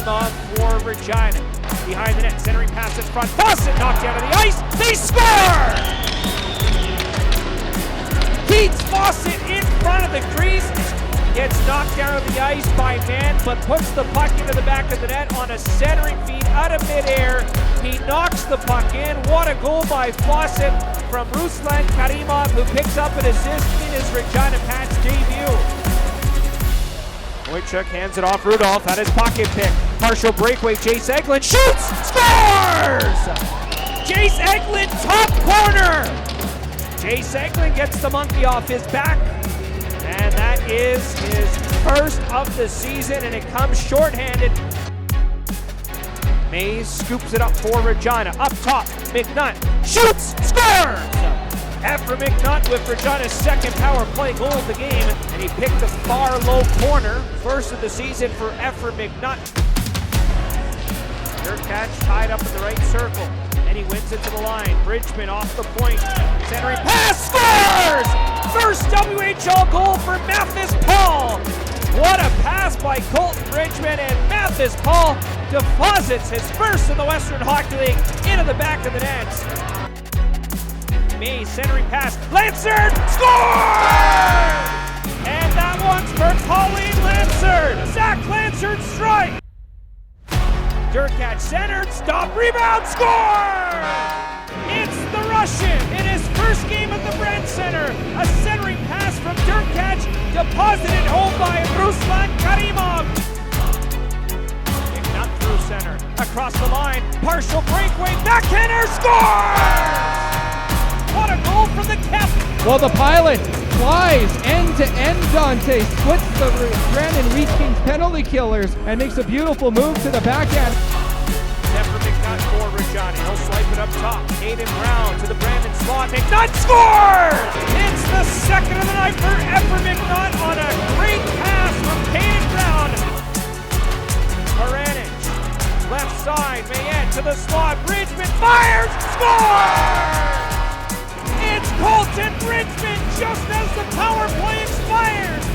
Karimov for Regina. Behind the net, centering pass in front. Fawcett knocked out of the ice. They score! Beats Fawcett in front of the crease. Gets knocked out of the ice by Mann, but puts the puck into the back of the net on a centering feed out of midair. He knocks the puck in. What a goal by Fawcett from Ruslan Karimov, who picks up an assist in his Regina Pats debut. Wojciech hands it off. Rudolph had his pocket pick. Partial breakaway. Jace Eglin shoots! Scores! Jace Eglin, top corner! Jace Eglin gets the monkey off his back. And that is his first of the season, and it comes shorthanded. Mays scoops it up for Regina. Up top, McNutt shoots! Scores! After McNutt with Regina's second power play goal of the game, and he picked the far low corner. First of the season for Effer McNutt. Derkach tied up in the right circle, and he wins it to the line. Bridgman off the point. Centering pass, scores! First WHL goal for Mathis Paul. What a pass by Colton Bridgman, and Mathis Paul deposits his first in the Western Hockey League into the back of the net. Mays centering pass, Lansard scores! And that one's for Colleen Lansard. Zach Lansard strike. Derkach centered, stop, rebound, score! It's the Russian in his first game at the Brand Center. A centering pass from Derkach, deposited home by Ruslan Karimov. Not through center, across the line, partial breakaway, backhander, scores! What a goal from the captain! Well, the pilot flies end-to-end, Dante, splits the Brandon Wheat Kings penalty killers and makes a beautiful move to the backhand. Effer McNutt for Regina. He'll swipe it up top. Aiden Brown to the Brandon slot. McNutt scores! It's the second of the night for Effer McNutt on a great pass from Aiden Brown. Baranich, left side, Mayette to the slot. Bridgman fires, scores! It's Colton Bridgman just as the power play expires.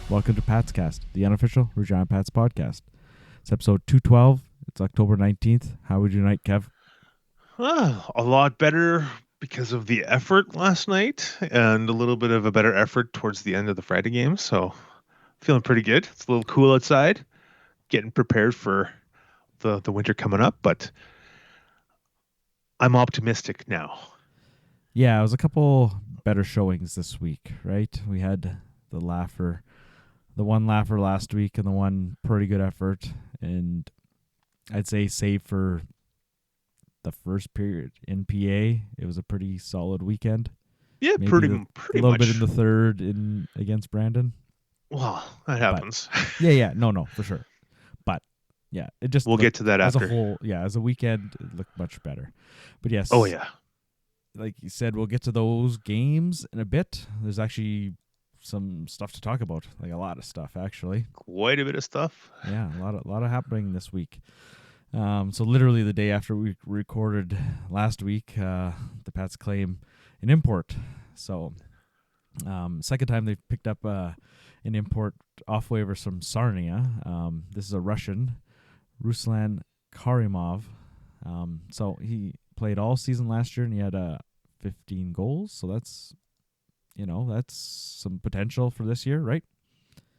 Welcome to Patscast, the unofficial Regina Pats podcast. It's episode 212. It's October 19th. How would you night, Kev? A lot better because of the effort last night and a little bit of a better effort towards the end of the Friday game. So feeling pretty good. It's a little cool outside. Getting prepared for the winter coming up, but I'm optimistic now. Yeah, it was a couple better showings this week, right? We had the one laugher last week and the one pretty good effort. And I'd say save for the first period in PA, it was a pretty solid weekend. Yeah, Maybe pretty a much. little bit in the third against Brandon. Well, that happens. No, for sure. But yeah, it just we'll get to that as after. a whole. Yeah, as a weekend, it looked much better. But yes. Oh yeah. Like you said, we'll get to those games in a bit. There's actually some stuff to talk about, like a lot of stuff actually. Quite a bit of stuff. Yeah, a lot of happening this week. So literally the day after we recorded last week, the Pats claim an import. So second time they've picked up an import off waivers from Sarnia. This is a Russian, Ruslan Karimov. So he played all season last year and he had 15 goals. So that's some potential for this year, right?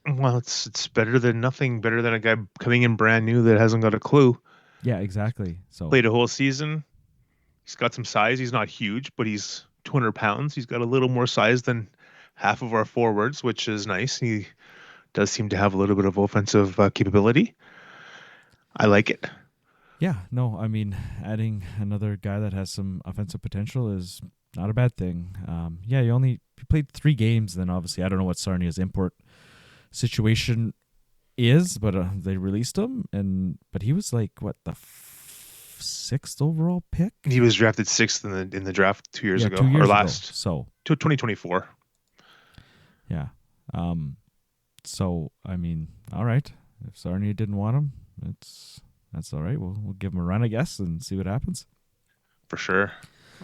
Well, it's better than nothing. Better than a guy coming in brand new that hasn't got a clue. Yeah, exactly. So played a whole season. He's got some size. He's not huge, but he's 200 pounds. He's got a little more size than half of our forwards, which is nice. He does seem to have a little bit of offensive capability. I like it. Yeah, no, I mean, adding another guy that has some offensive potential is not a bad thing. He played 3 games. Then obviously, I don't know what Sarnia's import situation is, but they released him, but he was like what the 6th overall pick. He was drafted 6th in the draft 2 years ago, 2 years or ago. last. So 2024. Yeah. So I mean, all right. If Sarnia didn't want him, that's all right. We'll give him a run, I guess, and see what happens. For sure.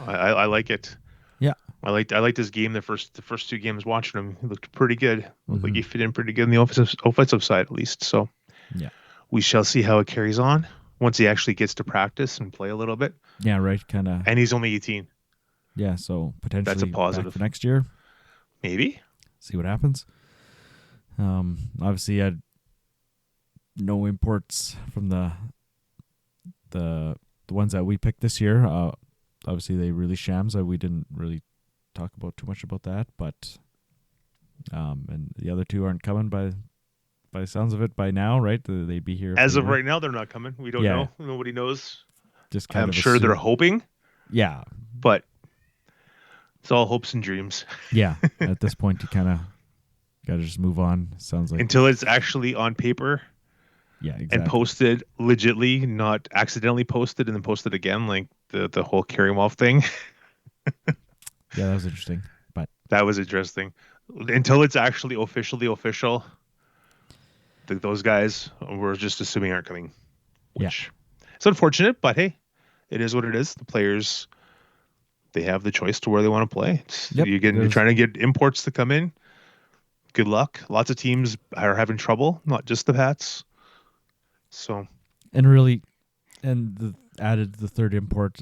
I like it. Yeah. I liked his game the first two games watching him. He looked pretty good. Looked like Mhm. he fit in pretty good in the offensive side at least. So Yeah. we shall see how it carries on once he actually gets to practice and play a little bit. Yeah, right. Kind of. And he's only 18. Yeah, so That's a potentially back for positive. next year. Maybe. See what happens. Obviously, I had no imports from the ones that we picked this year. Obviously, they really shams. We didn't really talk about too much about that, but and the other two aren't coming by the sounds of it by now, right? They'd be here if As they of were. right now, they're not coming. We don't Yeah, know. Nobody knows. just kind I'm of sure they're assume. hoping, Yeah, but it's all hopes and dreams yeah. At this point, you kind of got to just move on. Sounds like until it's actually on paper yeah, and exactly. posted legitly, not accidentally posted and then posted again, like the whole Karimov thing. Yeah, that was interesting. But That was interesting. Until it's actually officially official, those guys we're just assuming aren't coming, yeah, which it's unfortunate, but hey, it is what it is. The players, they have the choice to where they want to play. Yep, You're trying to get imports to come in. Good luck. Lots of teams are having trouble, not just the Pats. So and really, and added the third import.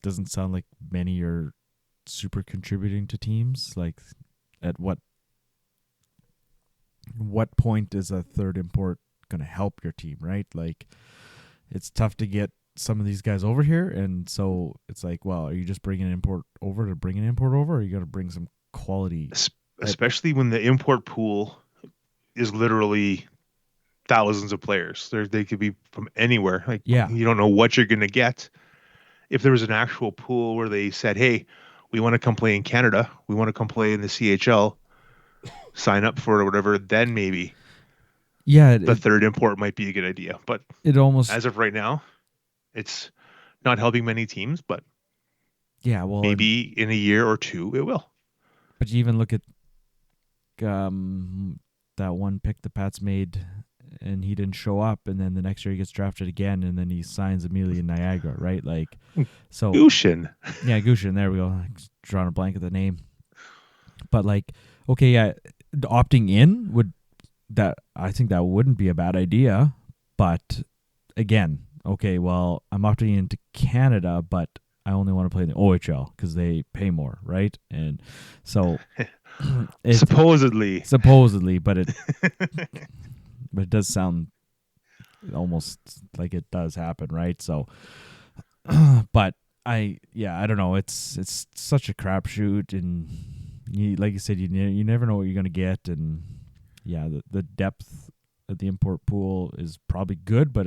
Doesn't sound like many are super contributing to teams. Like, at what point is a third import going to help your team, right? Like, it's tough to get some of these guys over here, and so it's like, well, are you just bringing an import over to bring an import over, or are you going to bring some quality? especially when the import pool is literally thousands of players. They could be from anywhere. Like, Yeah. you don't know what you're going to get. If there was an actual pool where they said, hey, we want to come play in Canada, we want to come play in the CHL, sign up for it or whatever, then maybe Yeah, the third import might be a good idea. But it almost as of right now, it's not helping many teams, but yeah. Well, maybe in a year or two it will. but you even look at that one pick the Pats made, and he didn't show up, and then the next year he gets drafted again, and then he signs immediately in Niagara, right? Like, so Gushin. yeah, Gushin. There we go. Drawing a blank at the name, but like, okay, yeah, opting in I think that wouldn't be a bad idea, but again, okay, well, I'm opting into Canada, but I only want to play in the OHL because they pay more, right? And so Supposedly, but it does sound almost like it does happen, right? So, but I don't know. It's such a crapshoot, and like you said, you never know what you're gonna get, and yeah, the depth of the import pool is probably good, but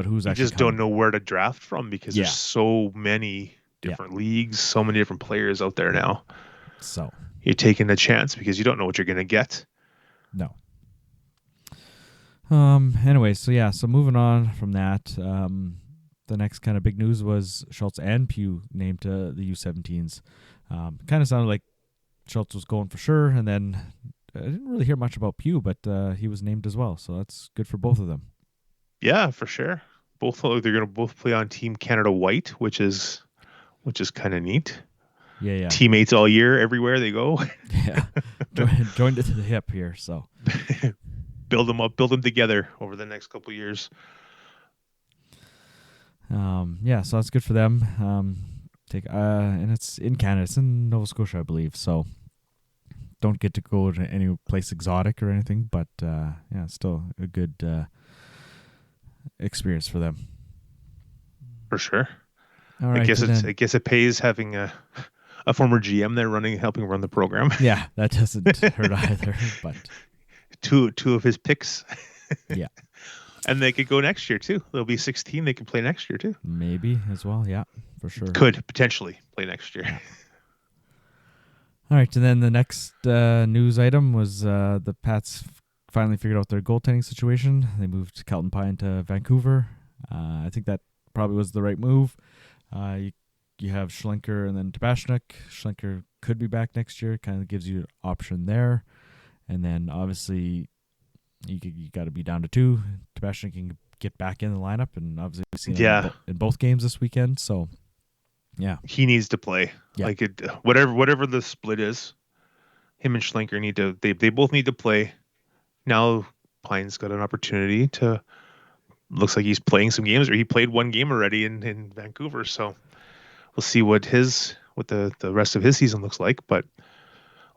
who's you actually just coming? don't know where to draft from because Yeah. there's so many different leagues, so many different players out there now. So You're taking a chance because you don't know what you're going to get. no. Anyway, so moving on from that, the next kind of big news was Schultz and Pugh named to the U17s. Kind of sounded like Schultz was going for sure, and then I didn't really hear much about Pugh, but he was named as well, so that's good for both of them. Yeah, for sure. They're going to both play on Team Canada White, which is kind of neat. Yeah. Teammates all year, everywhere they go. Yeah, joined it to the hip here. So build them up, build them together over the next couple of years. Yeah, so that's good for them. And it's in Canada, it's in Nova Scotia, I believe. So don't get to go to any place exotic or anything, but yeah, still a good experience for them. For sure. All right, I guess it pays having a former GM there helping run the program. Yeah, that doesn't hurt either. But two of his picks. Yeah. And they could go next year too. They'll be 16. They can play next year too. Maybe as well. Yeah, for sure. Could potentially play next year. Yeah. All right, and then the next news item was the Pats finally figured out their goaltending situation. They moved Kelton Pine to Vancouver. I think that probably was the right move. You have Schlenker and then Tabashnik. Schlenker could be back next year. Kind of gives you an option there. And then obviously you got to be down to 2. Tabashnik can get back in the lineup, and obviously we've seen him in both games this weekend. So Yeah. he needs to play. Yeah. Like whatever the split is, him and Schlenker need to. They both need to play. Now Pine's got an opportunity to. Looks like he's playing some games, or he played one game already in Vancouver. So we'll see what the rest of his season looks like. But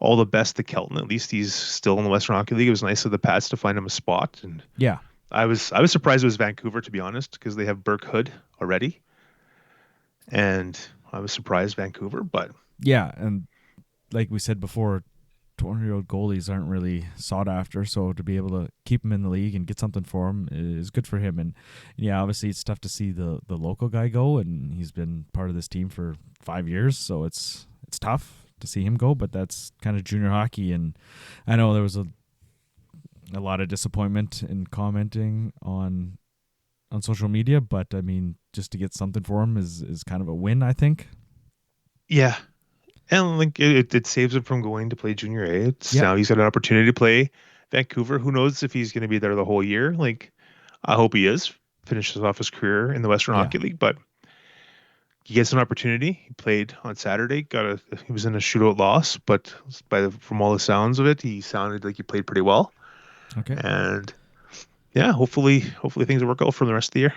all the best to Kelton. At least he's still in the Western Hockey League. It was nice of the Pats to find him a spot. And Yeah. I was surprised it was Vancouver, to be honest, because they have Burke Hood already. And I was surprised Vancouver, but Yeah, and like we said before, 20-year-old goalies aren't really sought after, so to be able to keep him in the league and get something for him is good for him. And yeah, obviously it's tough to see the local guy go, and he's been part of this team for 5 years, so it's tough to see him go, but that's kind of junior hockey. And I know there was a lot of disappointment in commenting on social media, but I mean, just to get something for him is kind of a win, I think. yeah. And like it saves him from going to play junior A. Yeah. Now he's got an opportunity to play Vancouver. Who knows if he's going to be there the whole year? Like, I hope he is. Finishes off his career in the Western Hockey League, but he gets an opportunity. He played on Saturday. He was in a shootout loss, but from all the sounds of it, he sounded like he played pretty well. Okay. And yeah, hopefully things will work out for the rest of the year.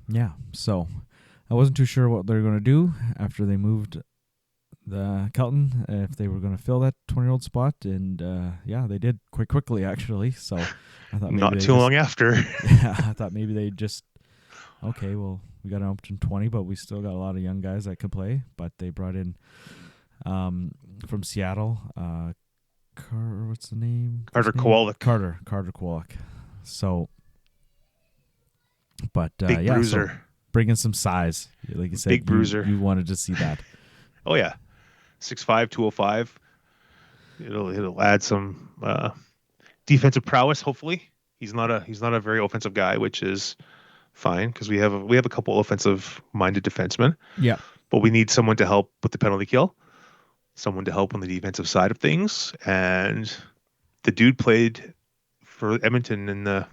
Yeah. So I wasn't too sure what they're going to do after they moved the Kelton, if they were going to fill that 20-year-old spot, and yeah, they did quite quickly actually. So I thought maybe Not too long after. Yeah, I thought maybe they just okay. Well, we got up to 20, but we still got a lot of young guys that could play. But they brought in from Seattle, what's the name? Carter Kowalik. Carter Kowalik. So, but Big yeah, bruiser. so bringing some size, like you said, Big bruiser. You wanted to see that. Oh yeah, 6'5", 205. It'll add some defensive prowess. Hopefully, he's not a very offensive guy, which is fine because we have a couple offensive minded defensemen. Yeah, but we need someone to help with the penalty kill, someone to help on the defensive side of things. And the dude played for Edmonton in the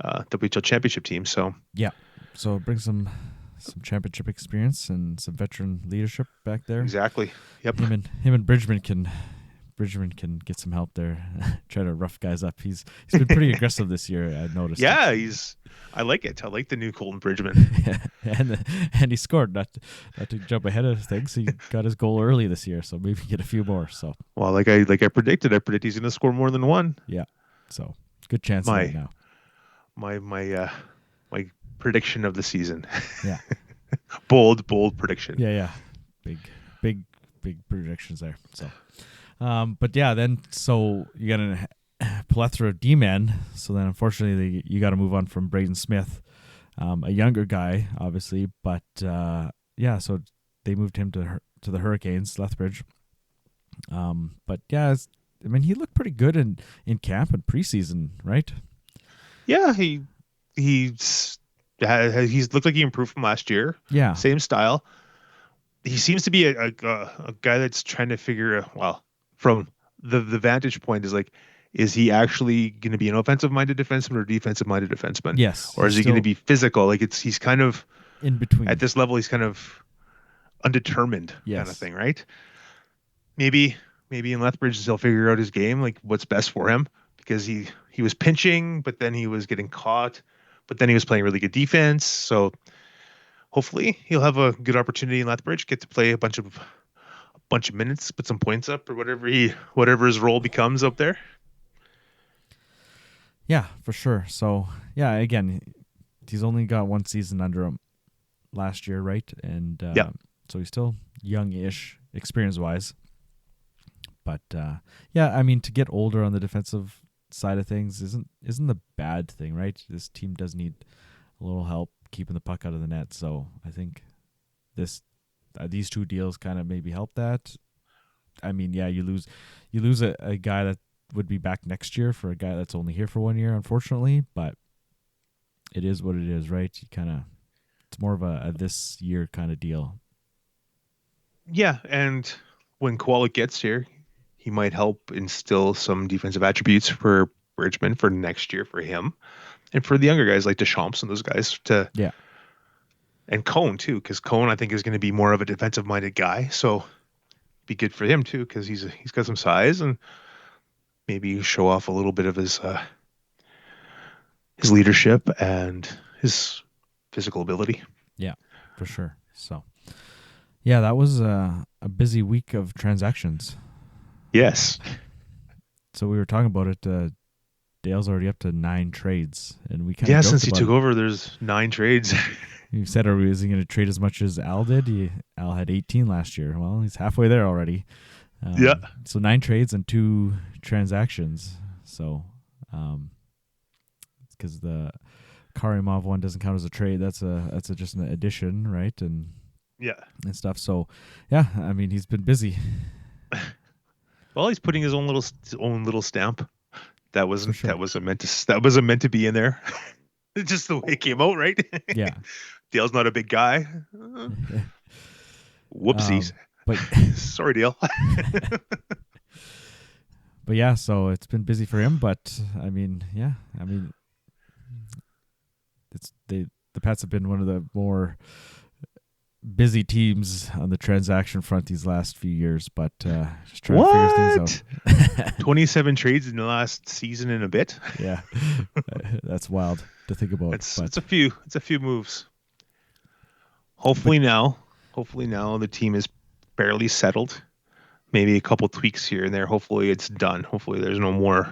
WHL championship team. So yeah, so bring some championship experience and some veteran leadership back there. Exactly. Yep. Him and Bridgman can get some help there. Try to rough guys up. He's been pretty aggressive this year. I noticed. Yeah, I like it. I like the new Colton Bridgman. and he scored. Not to jump ahead of things. He got his goal early this year, so maybe get a few more. So well, like I predicted. I predict he's going to score more than one. Yeah. So good chance right now. My prediction of the season. Yeah. bold prediction. Yeah. Big predictions there. So, but yeah, then so you got a plethora of D-men. So then, unfortunately, you got to move on from Braden Smith, a younger guy, obviously. But yeah, so they moved him to the Hurricanes, Lethbridge. But yeah, I mean, he looked pretty good in camp and preseason, right? Yeah, he's looked like he improved from last year. Yeah, same style. He seems to be a guy that's trying to figure. Well, from the vantage point is he actually going to be an offensive-minded defenseman or defensive-minded defenseman? Yes. Or is he going to be physical? He's kind of in between. At this level, he's kind of undetermined kind of thing, right? Maybe in Lethbridge he'll figure out his game, like what's best for him, because he was pinching, but then he was getting caught, but then he was playing really good defense. So hopefully he'll have a good opportunity in Lethbridge, get to play a bunch of minutes, put some points up, or whatever his role becomes up there. Yeah, for sure. So yeah, again, he's only got one season under him last year, right? And so he's still young-ish experience-wise. But yeah, I mean, to get older on the defensive side of things isn't the bad thing, right? This team does need a little help keeping the puck out of the net. So I think these two deals kind of maybe help that. I mean, yeah, you lose a guy that would be back next year for a guy that's only here for 1 year, unfortunately. But it is what it is, right? It's more of a this year kind of deal. Yeah, and when Kowalik gets here, he might help instill some defensive attributes for Bridgman for next year for him, and for the younger guys like Deschamps and those guys to And Cone too, because Cone I think is going to be more of a defensive minded guy. So be good for him too, because he's got some size and maybe show off a little bit of his leadership and his physical ability. Yeah, for sure. So, yeah, that was a busy week of transactions. Yes. So we were talking about it. Dale's already up to 9 trades, and we kind of Yeah, joked since he about took it. over, there's 9 trades. You said, is he going to trade as much as Al did? Al had 18 last year. Well, he's halfway there already. Yeah. So 9 trades and 2 transactions. So, because the Karimov one doesn't count as a trade. That's just an addition, right? And Yeah. stuff. So, yeah, I mean, he's been busy. Well, he's putting his own little stamp. That wasn't sure. that wasn't meant to be in there. It's just the way it came out, right? Yeah. Dale's not a big guy. Whoopsies. But Sorry, Dale. but yeah, so it's been busy for him. But I mean, yeah, I mean, the Pats have been one of the more busy teams on the transaction front these last few years. But just trying to figure things out. 27 trades in the last season and a bit. Yeah, that's wild to think about. It's a few moves. Hopefully now the team is fairly settled. Maybe a couple tweaks here and there. Hopefully it's done. Hopefully there's no more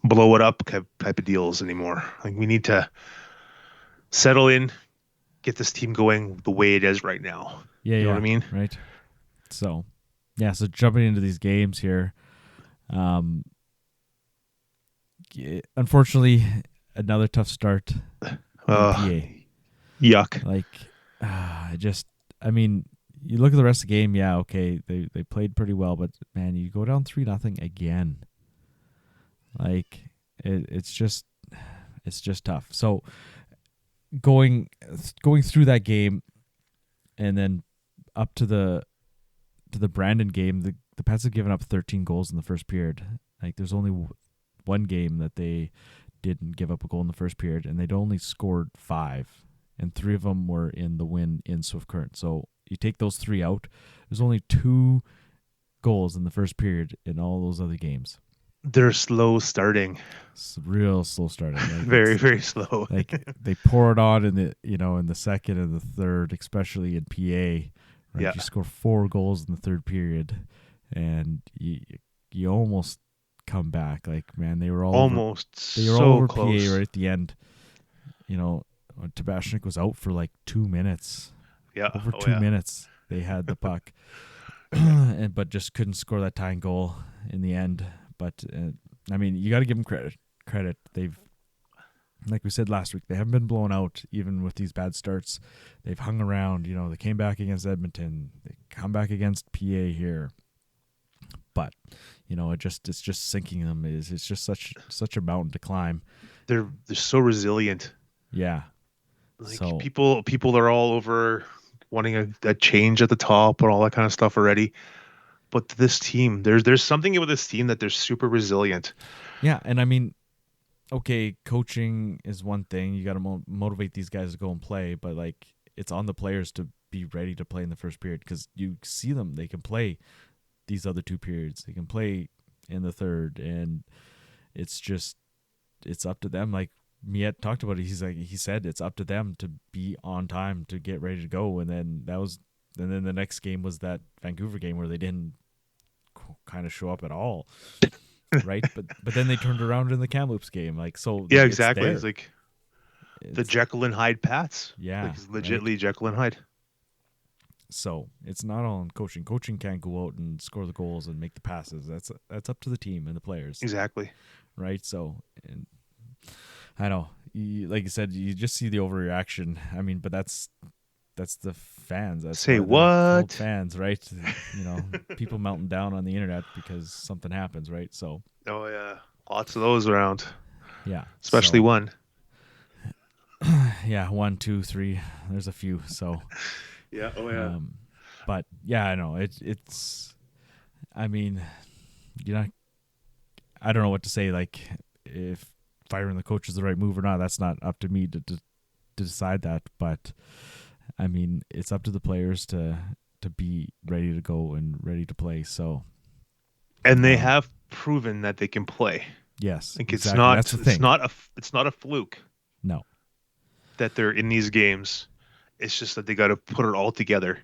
blow it up type of deals anymore. Like we need to settle in, get this team going the way it is right now. Yeah, you know what I mean? Right. So, yeah. So jumping into these games here, unfortunately, another tough start. PA. Yuck. Like, I mean, you look at the rest of the game. Yeah, okay, they played pretty well, but man, you go down 3-0 again. Like, it's just tough. So going through that game, and then up to the Brandon game, the Pats have given up 13 goals in the first period. Like, there's only one game that they didn't give up a goal in the first period, and they'd only scored 5, and 3 of them were in the win in Swift Current. So you take those 3 out, there's only 2 goals in the first period in all those other games. They're slow starting. It's real slow starting. Like, very, very slow. Like, they pour it on in the second and the third, especially in PA. Right? Yeah. You score 4 goals in the third period, and you almost come back. Like, man, they were all almost they were so all over close. PA right at the end. Tabashnik was out for like 2 minutes. Yeah. Over 2 minutes they had the puck, but just couldn't score that tying goal in the end. But I mean, you got to give them credit. They've, like we said last week, they haven't been blown out even with these bad starts. They've hung around. They came back against Edmonton. They come back against PA here. But it's just sinking them. It's just such a mountain to climb. They're so resilient. Yeah. Like, so people are all over wanting a change at the top and all that kind of stuff already. But this team, there's something about this team that they're super resilient. Yeah, and I mean, okay, coaching is one thing. You got to motivate these guys to go and play, but like, it's on the players to be ready to play in the first period, because you see them, they can play these other 2 periods. They can play in the third, and it's up to them. Like Miette talked about it. He said it's up to them to be on time to get ready to go. And then the next game was that Vancouver game where they didn't kind of show up at all. Right. But then they turned around in the Kamloops game. Like, so yeah, exactly. It's like the Jekyll and Hyde Pats. Yeah. Like, it's legitimately Jekyll and Hyde. So it's not all in coaching. Coaching can't go out and score the goals and make the passes. That's up to the team and the players. Exactly. Right. So, and I know, like you said, you just see the overreaction. I mean, but that's the fans. That's Say why they're what? fans, right? People melting down on the internet because something happens, right? So. Oh yeah, lots of those around. Yeah. Especially one. Yeah, 1, 2, 3. There's a few. So. Yeah. Oh yeah. But yeah, I know it's. I mean, I don't know what to say. Like, if firing the coach is the right move or not, that's not up to me to decide that. But I mean, it's up to the players to be ready to go and ready to play. So, And they have proven that they can play. yes, Like exactly. That's the thing. It's not a fluke No. that they're in these games. It's just that they got to put it all together.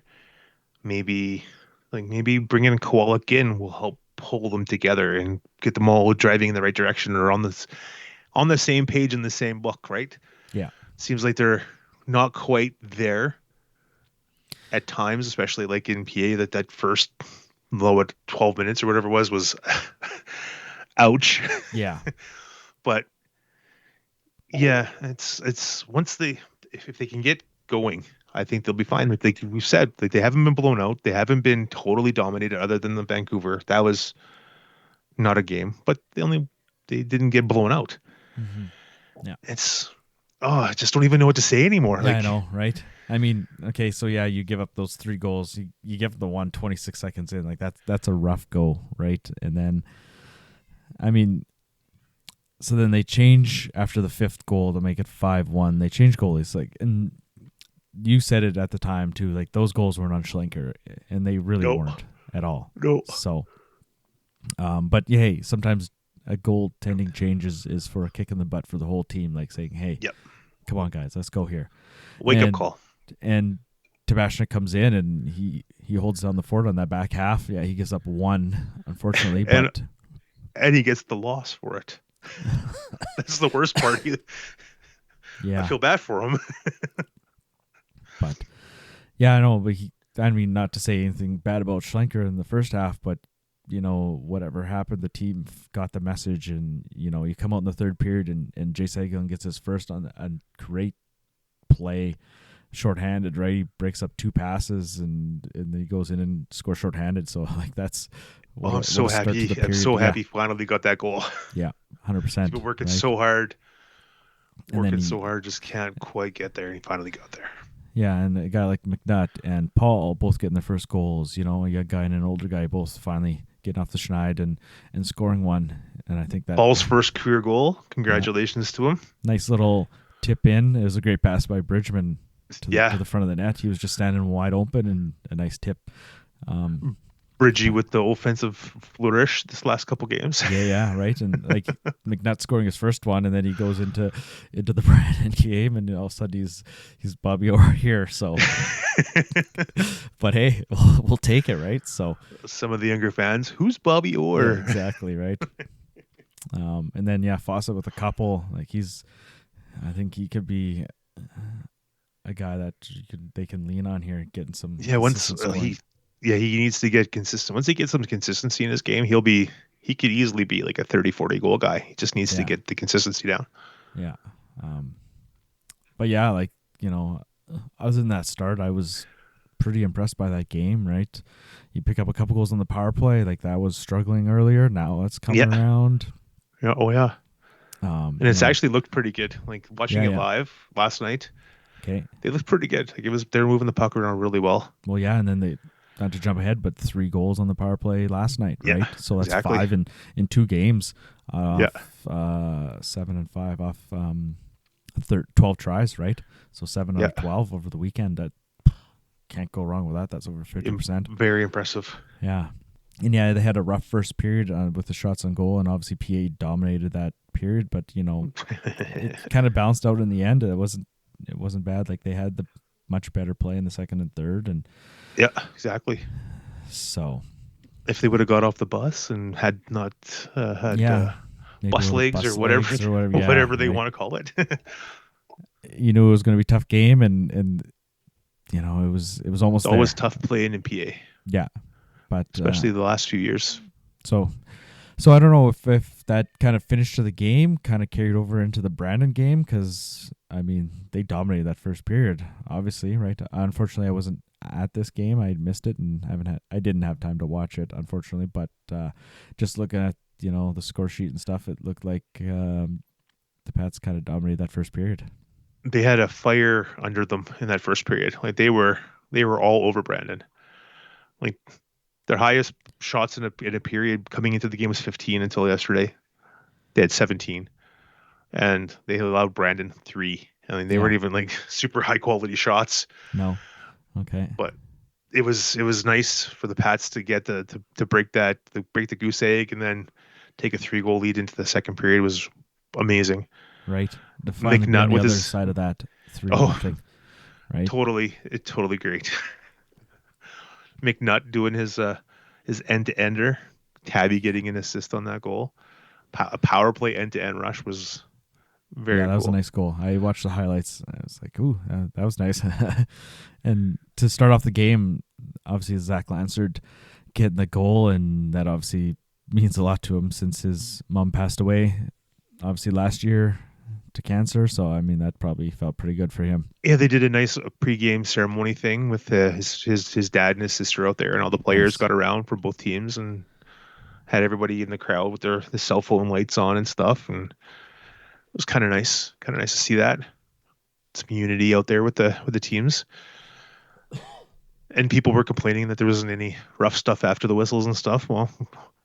Maybe bringing in Koala again will help pull them together and get them all driving in the right direction or on the same page in the same book, right? Yeah. Seems like they're not quite there at times, especially like in PA, that first low at 12 minutes or whatever it was ouch. Yeah. But yeah, it's once if they can get going, I think they'll be fine. Like we've said, like they haven't been blown out. They haven't been totally dominated other than the Vancouver. That was not a game, but they didn't get blown out. Mm-hmm. Yeah. I just don't even know what to say anymore. Yeah, I know, right? I mean, okay, so yeah, you give up those 3 goals. You give the one 26 seconds in. Like that's a rough go, right? And then, I mean, so then they change after the 5th goal to make it 5-1. They change goalies, like, and you said it at the time too. Like those goals weren't on Schlenker, and they really weren't at all. No. So, but yeah, hey, sometimes a goaltending change is for a kick in the butt for the whole team, like saying, "Hey, yep. Come on, guys, let's go here." Wake up call. And Tabashnik comes in and he holds down the fort on that back half. Yeah, he gives up 1, unfortunately, but and he gets the loss for it. That's the worst part. Yeah, I feel bad for him. But yeah, I know. But I mean, not to say anything bad about Schlenker in the first half, but whatever happened, the team got the message, and you come out in the 3rd period, and Jay Seguin gets his first on a great play, shorthanded, right? He breaks up 2 passes, and then he goes in and scores shorthanded. So like that's. I'm so happy. I'm so happy he finally got that goal. Yeah, 100%. He's been working so hard. Just can't quite get there. And he finally got there. Yeah, and a guy like McNutt and Paul both getting their first goals. A young guy and an older guy both finally getting off the schneid and scoring one. And I think that Paul's first career goal. Congratulations to him. Nice little tip in. It was a great pass by Bridgman to the front of the net. He was just standing wide open, and a nice tip. Bridgie with the offensive flourish this last couple games. Yeah, right. And like McNutt scoring his first one, and then he goes into the Brandon game, and all of a sudden he's Bobby Orr here. So, but hey, we'll take it, right? So some of the younger fans, who's Bobby Orr? Yeah, exactly, right. And then Fawcett with a couple. Like I think he could be a guy that they can lean on here, getting some. Yeah, he needs to get consistent. Once he gets some consistency in his game, he could easily be like a 30-40 goal guy. He just needs to get the consistency down. Yeah. But yeah, like, other than that start, I was pretty impressed by that game, right? You pick up a couple goals on the power play, like that was struggling earlier. Now it's coming around. Yeah. Oh yeah. And it's actually looked pretty good. Like watching it live last night. Okay. They looked pretty good. Like they're moving the puck around really well. Well, yeah, and then not to jump ahead, but 3 goals on the power play last night, right? Yeah, so that's exactly. 5 in 2 games. 7 and 5 off 12 tries, right? So 7 out of 12 over the weekend. That can't go wrong with that. That's over 50%. Very impressive. Yeah. And yeah, they had a rough first period with the shots on goal, and obviously PA dominated that period, but it kind of bounced out in the end. It wasn't bad. Like they had the much better play in the second and third, and yeah, exactly. So if they would have got off the bus and had not bus legs or whatever they want to call it, it was going to be a tough game, and it was almost always tough playing in PA. Yeah, but especially the last few years. So I don't know if that kind of finish to the game kind of carried over into the Brandon game, because I mean they dominated that first period, obviously, right? Unfortunately, I wasn't at this game. I missed it and I didn't have time to watch it, unfortunately. But just looking at the score sheet and stuff, it looked like the Pats kind of dominated that first period. They had a fire under them in that first period. Like they were all over Brandon. Like their highest shots in a period coming into the game was 15 until yesterday. They had 17, and they allowed Brandon 3 I mean, they weren't even like super high quality shots, No. Okay. but it was nice for the Pats to get to break the goose egg and then take a 3-goal lead into the second period was amazing. Right. To finally be McNutt on the with other his side of that 3 oh nothing. Right. totally great. McNutt doing his end to ender, Tabby getting an assist on that goal. A power play end to end rush was very Yeah, that cool. was a nice goal. I watched the highlights. I was like, ooh, that was nice. And to start off the game, obviously Zach Lansard getting the goal, and that obviously means a lot to him since his mom passed away, obviously last year to cancer. So, I mean, that probably felt pretty good for him. Yeah, they did a nice pregame ceremony thing with his dad and his sister out there, and all the players got around from both teams and had everybody in the crowd with the cell phone lights on and stuff, and it was kind of nice to see that some unity out there with the teams. And people were complaining that there wasn't any rough stuff after the whistles and stuff. Well,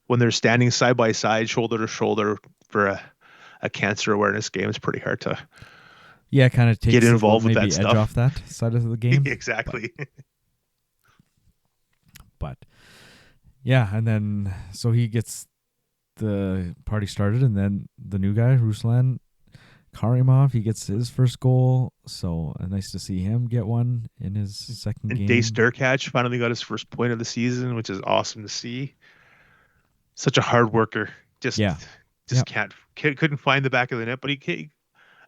when they're standing side by side, shoulder to shoulder for a cancer awareness game, it's pretty hard to kind of get involved with maybe that edge stuff off that side of the game. Exactly. But yeah, and then so he gets the party started, and then the new guy, Ruslan Karimov, he gets his first goal. So nice to see him get one in his second game. And Dace Durkach finally got his first point of the season, which is awesome to see. Such a hard worker. Couldn't find the back of the net, but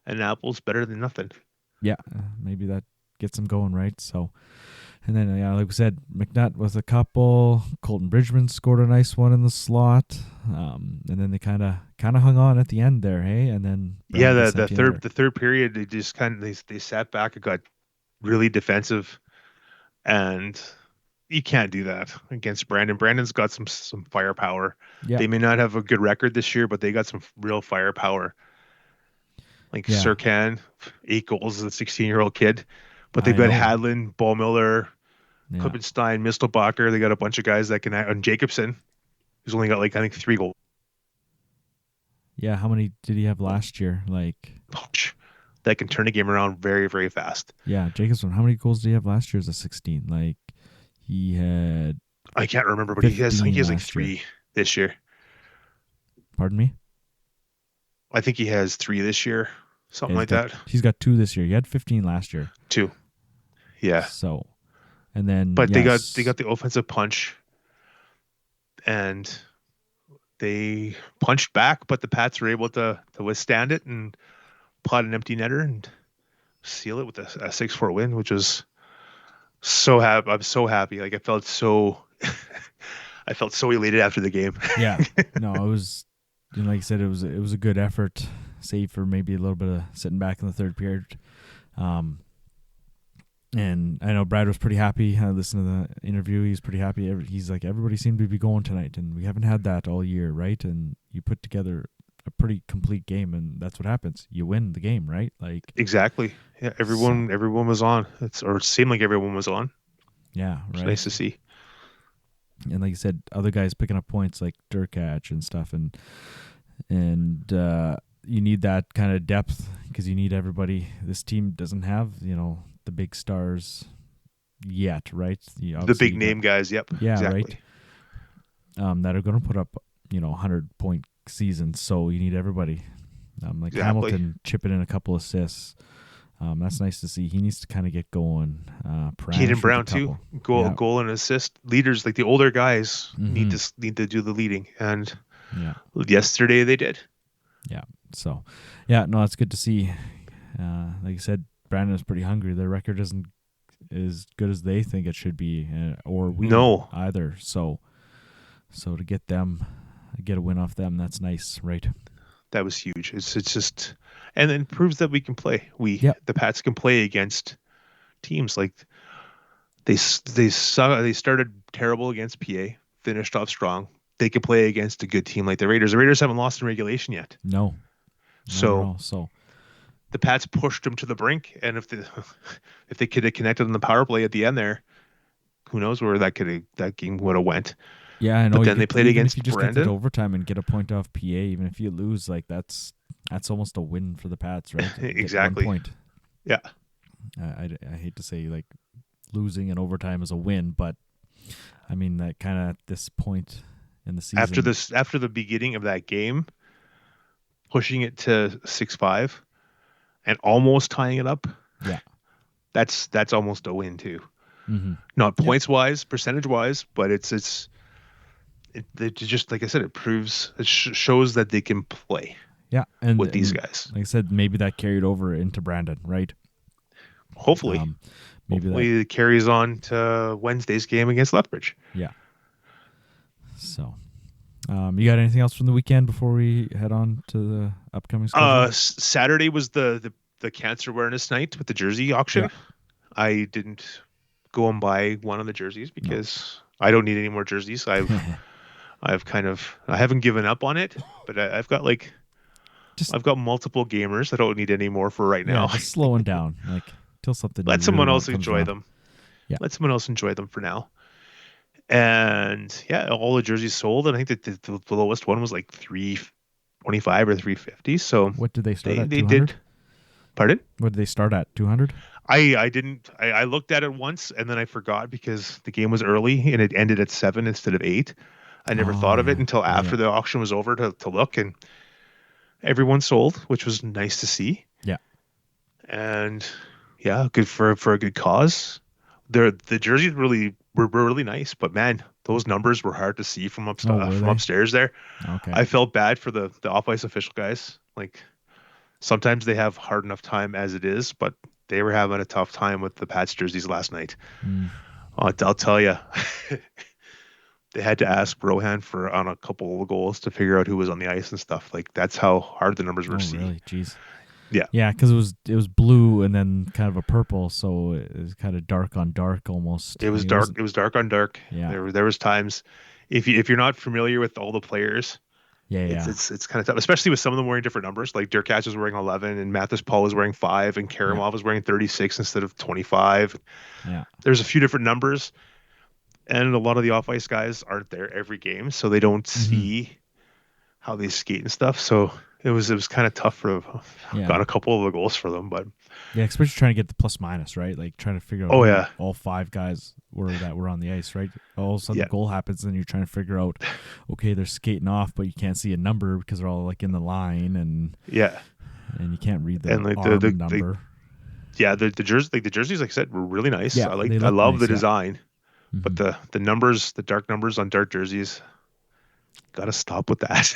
an apple's better than nothing. Yeah, maybe that gets him going, right? So, and then like we said, McNutt with a couple. Colton Bridgman scored a nice one in the slot, and then they kind of hung on at the end there, hey. And then the third period, they just they sat back and got really defensive, and you can't do that against Brandon. Brandon's got some firepower. Yeah. They may not have a good record this year, but they got some real firepower. Like Serkan, 8 goals as a 16-year-old kid. But they've got Hadlin, Ballmiller, Klippenstein, Mistelbacher. They got a bunch of guys that can act. And Jacobson, who's only got I think 3 goals. Yeah, how many did he have last year? That can turn a game around very, very fast. Yeah, Jacobson, how many goals did he have last year as a 16? He had... I can't remember, but he has 3 this year. Pardon me? I think he has 3 this year. Something like that. He's got 2 this year. He had 15 last year. 2. Yeah. So, and then... But they got the offensive punch, and they punched back, but the Pats were able to withstand it and pot an empty netter and seal it with a 6-4 win, which was so happy. I'm so happy. I felt so... I felt so elated after the game. Yeah. No, it was... like you said, it was a good effort, save for maybe a little bit of sitting back in the third period. And I know Brad was pretty happy. I listened to the interview. He's pretty happy. He's like, everybody seemed to be going tonight, and we haven't had that all year, right? And you put together a pretty complete game, and that's what happens. You win the game, right? Exactly. Yeah, everyone was on. It seemed like everyone was on. Yeah, right. It's nice to see. And like you said, other guys picking up points like Durkach and stuff, and you need that kind of depth because you need everybody. This team doesn't have the big stars yet, right? The big name guys, yep. Yeah, exactly. Right. That are going to put up 100-point seasons. So you need everybody. Exactly. Hamilton chipping in a couple assists. That's nice to see. He needs to kind of get going. Keaton Brown too. Goal and assist. Leaders, like the older guys, need to do the leading, and yesterday they did. Yeah. So, it's good to see. Like you said, Brandon's pretty hungry. Their record isn't as good as they think it should be, or we either. So to get a win off them, that's nice, right? That was huge. It's just, and it proves that we can play. The Pats can play against teams like they started terrible against PA, finished off strong. They could play against a good team like the Raiders. The Raiders haven't lost in regulation yet. No. So the Pats pushed them to the brink, and if they could have connected on the power play at the end there, who knows where that game would have went. Yeah, I know. But then they played against if you just Brandon. Get to overtime and get a point off PA, even if you lose, that's almost a win for the Pats, right? Exactly. 1 point. Yeah. I hate to say like losing in overtime is a win, but I mean that kind of at this point in the season. After the beginning of that game, pushing it to 6-5 and almost tying it up, Yeah. that's almost a win too. Mm-hmm. Not points wise, percentage wise, but it just like I said, it shows that they can play. Yeah, and with these guys, like I said, maybe that carried over into Brandon, right? Hopefully, maybe it carries on to Wednesday's game against Lethbridge. Yeah. So, you got anything else from the weekend before we head on to the upcoming schedule? Saturday was the cancer awareness night with the jersey auction. Yeah. I didn't go and buy one of the jerseys because I don't need any more jerseys. I haven't given up on it, but I've got multiple gamers. I don't need any more for right now. Just slowing down, like till something. Let someone else enjoy around. them. Yeah. Let someone else enjoy them for now. And yeah, all the jerseys sold, and I think that the lowest one was like $325 or $350. So what did they start at? They 200? did. Pardon? What did they start at? 200? I didn't. I looked at it once and then I forgot because the game was early and it ended at 7 instead of 8. I never thought of it until after the auction was over to look, and everyone sold, which was nice to see. Yeah. And yeah, good for a good cause. The jerseys were really nice, but man, those numbers were hard to see from upstairs there. Okay. I felt bad for the off-ice official guys. Like sometimes they have hard enough time as it is, but they were having a tough time with the Pats jerseys last night. I'll tell you, they had to ask Rohan on a couple of goals to figure out who was on the ice and stuff. Like that's how hard the numbers were to see. Really? Jeez. Yeah. Yeah, because it was blue and then kind of a purple, so it was kind of dark on dark almost. It was dark. It was dark on dark. Yeah. There was times if you're not familiar with all the players. It's kind of tough, especially with some of them wearing different numbers. Like Dirkatch was wearing 11, and Mathis Paul was wearing 5, and Karamov was wearing 36 instead of 25. Yeah, there's a few different numbers, and a lot of the off-ice guys aren't there every game, so they don't see how they skate and stuff. So it was kind of tough got a couple of the goals for them, but yeah, especially trying to get the plus minus right, like trying to figure out who all 5 guys were on the ice, right? All of a sudden the goal happens, and you're trying to figure out, okay, they're skating off, but you can't see a number because they're all like in the line, and and you can't read the arm number. The jerseys, like I said, were really nice. Yeah, I love the design, but the numbers, the dark numbers on dark jerseys, got to stop with that.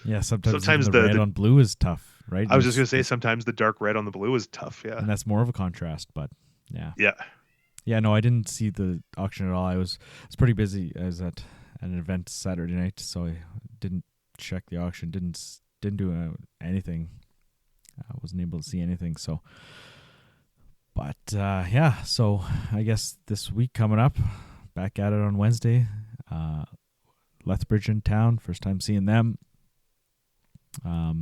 Yeah, sometimes the red on blue is tough, right? I was just gonna say sometimes the dark red on the blue is tough, yeah. And that's more of a contrast, but yeah. Yeah. No, I didn't see the auction at all. I was pretty busy. I was at an event Saturday night, so I didn't check the auction. Didn't do anything. I wasn't able to see anything. So, but so I guess this week coming up, back at it on Wednesday. Lethbridge in town, first time seeing them. I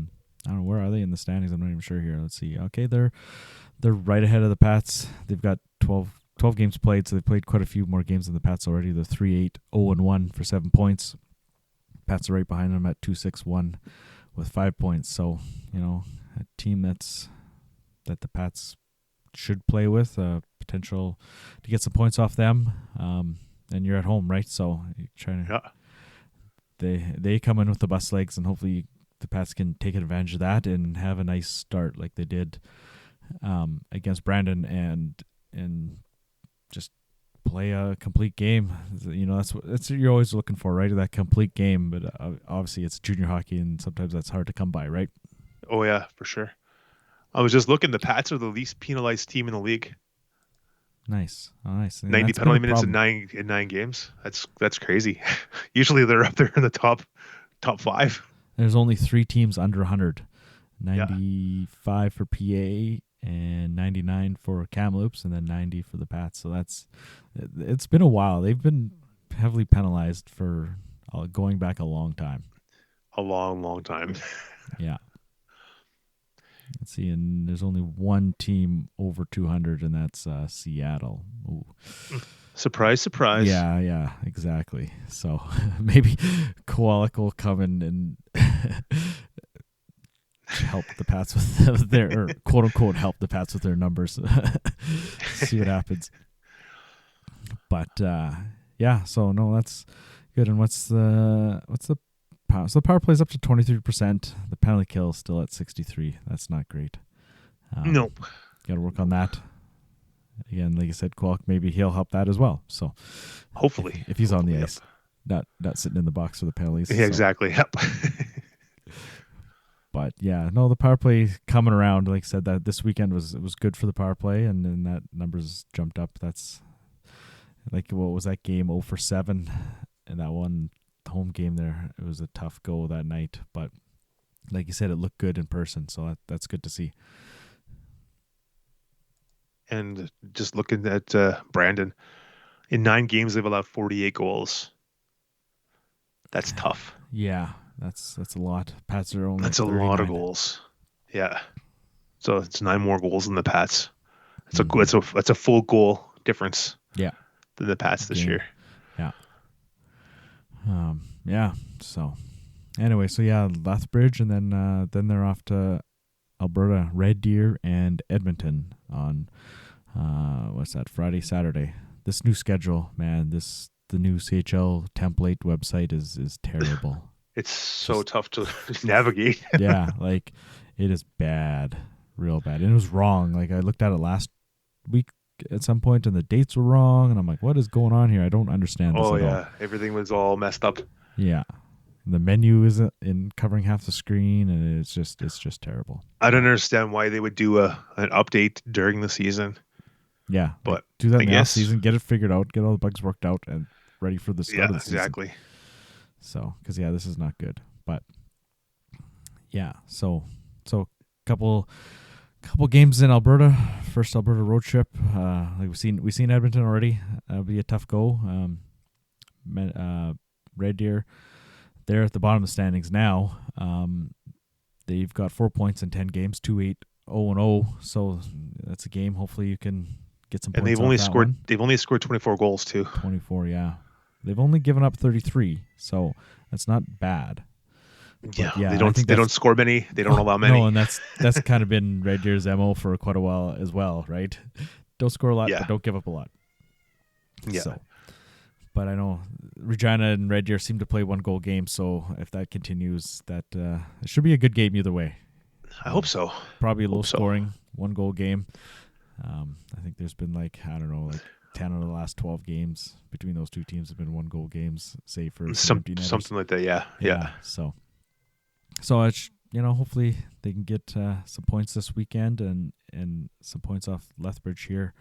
don't know, where are they in the standings? I'm not even sure here. Let's see. Okay, they're right ahead of the Pats. They've got 12 games played, so they've played quite a few more games than the Pats already. They're 3-8-0-1 for 7 points. Pats are right behind them at 2-6-1 with 5 points. So, a team that the Pats should play with, potential to get some points off them. And you're at home, right? So you're trying to. Yeah. They come in with the bus legs, and hopefully the Pats can take advantage of that and have a nice start like they did against Brandon, and just play a complete game. That's what you're always looking for, right? That complete game. But obviously it's junior hockey, and sometimes that's hard to come by, right? Oh yeah, for sure. I was just looking. The Pats are the least penalized team in the league. Nice. Oh, nice. 90 penalty minutes in nine games. That's crazy. Usually they're up there in the top 5. There's only 3 teams under 100. 95 for PA and 99 for Kamloops, and then 90 for the Pats. So it's been a while. They've been heavily penalized for going back a long time. A long time. Yeah. Let's see, and there's only one team over 200, and that's Seattle. Ooh. Surprise, surprise. Yeah, exactly. So maybe Kowalik will come in and help the Pats with their, or quote unquote, help the Pats with their numbers. See what happens. But yeah, so no, that's good. And what's the power? So the power play is up to 23%. The penalty kill is still at 63%. That's not great. Nope. Got to work on that. Again, like I said, Kwok, maybe he'll help that as well. So Hopefully, if he's on the Yep. ice, not sitting in the box for the penalties. Yeah, so. exactly. Yep. But yeah, no, the power play coming around. Like I said, that this weekend was good for the power play, and then that numbers jumped up. That's like, what was that game? 0 for 7, and that one home game there. It was a tough go that night, but like you said, it looked good in person, so that's good to see. And just looking at Brandon, in 9 games they've allowed 48 goals. That's tough. Yeah, that's a lot. Pats are only. That's a 39. lot of goals. Yeah. So it's 9 more goals than the Pats. It's a full goal difference. Yeah. Than the Pats this year. Yeah. Yeah. So anyway, so yeah, Lethbridge, and then they're off to Alberta, Red Deer, and Edmonton on what's that? Friday, Saturday. This new schedule, man. The new CHL template website is terrible. It's so tough to navigate. Yeah, like it is bad, real bad. And it was wrong. Like I looked at it last week at some point, and the dates were wrong, and I'm like, what is going on here? I don't understand this at all. Everything was all messed up. Yeah. The menu isn't in covering half the screen, and it's just terrible. I don't understand why they would do an update during the season. Yeah, but like, do that in the off guess season, get it figured out, get all the bugs worked out, and ready for the start of the season. Exactly. So, because this is not good. But yeah, so couple games in Alberta. First Alberta road trip. Like we've seen Edmonton already. It'll be a tough go. Red Deer, they're at the bottom of the standings now. They've got 4 points in 10 games, 2-8-0-0. So that's a game. Hopefully you can get some points. And they've only scored 24 goals too. 24, yeah. They've only given up 33, so that's not bad. Yeah, they don't score many. They don't allow many. No, and that's kind of been Red Deer's MO for quite a while as well, right? Don't score a lot, but don't give up a lot. Yeah. So, but I know Regina and Red Deer seem to play 1-goal games, so if that continues, that it should be a good game either way. I hope so. Probably a low scoring 1-goal game. I think there's been like 10 of the last 12 games between those two teams have been 1-goal games, save for something like that. Yeah. So it's, hopefully they can get some points this weekend and some points off Lethbridge here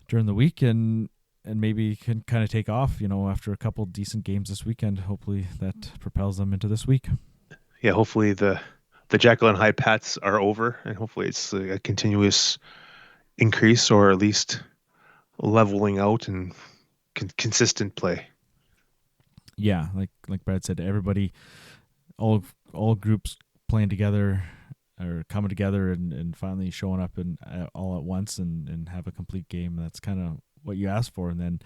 during the week, and maybe can kind of take off, after a couple decent games this weekend. Hopefully that propels them into this week. Yeah, hopefully the Jekyll and Hyde Pats are over, and hopefully it's a continuous increase, or at least leveling out and consistent play. Yeah, like Brad said, everybody, all groups playing together or coming together and finally showing up and all at once and have a complete game. That's kind of what you ask for. And then,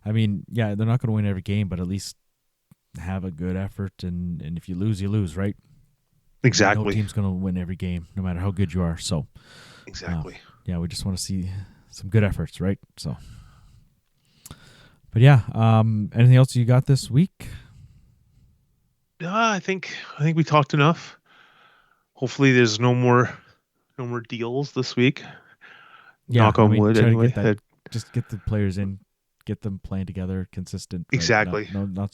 they're not going to win every game, but at least have a good effort. And if you lose, you lose, right? Exactly. No team's going to win every game, no matter how good you are. So exactly. We just want to see some good efforts, right? So, but yeah, anything else you got this week? I think we talked enough. Hopefully, there's no more deals this week. Yeah, knock on wood. Anyway, just get the players in, get them playing together, consistent. Right? Exactly. Not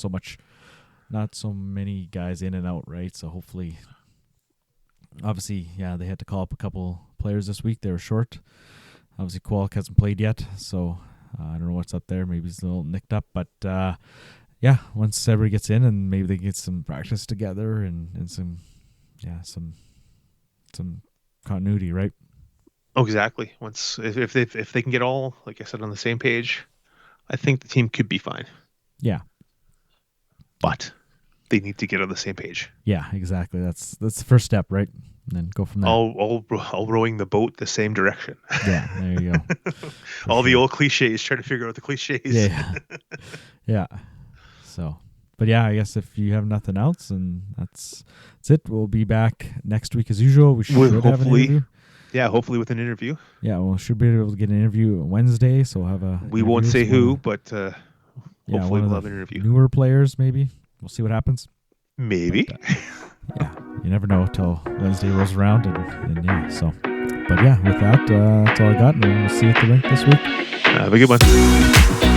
so many guys in and out, right? So hopefully, obviously, they had to call up a couple players this week. They were short. Obviously, Kwok hasn't played yet, so I don't know what's up there. Maybe he's a little nicked up, but once everybody gets in and maybe they get some practice together and some continuity, right? Oh, exactly. Once if they can get all, like I said, on the same page, I think the team could be fine. Yeah, but they need to get on the same page. Yeah, exactly. That's the first step, right? And then go from there. All rowing the boat the same direction. Yeah, there you go. All the old cliches. Trying to figure out the cliches. Yeah. Yeah. So, but yeah, I guess if you have nothing else, and that's it. We'll be back next week as usual. We should have an interview. Yeah, hopefully with an interview. Yeah, we should be able to get an interview Wednesday. So we'll have a. We won't say who, but hopefully we'll have an interview. Newer players, maybe. We'll see what happens. Maybe. But, yeah, you never know till Wednesday rolls around, and yeah. So, but yeah, with that, that's all I got, and we'll see you at the rink this week. Have a good one.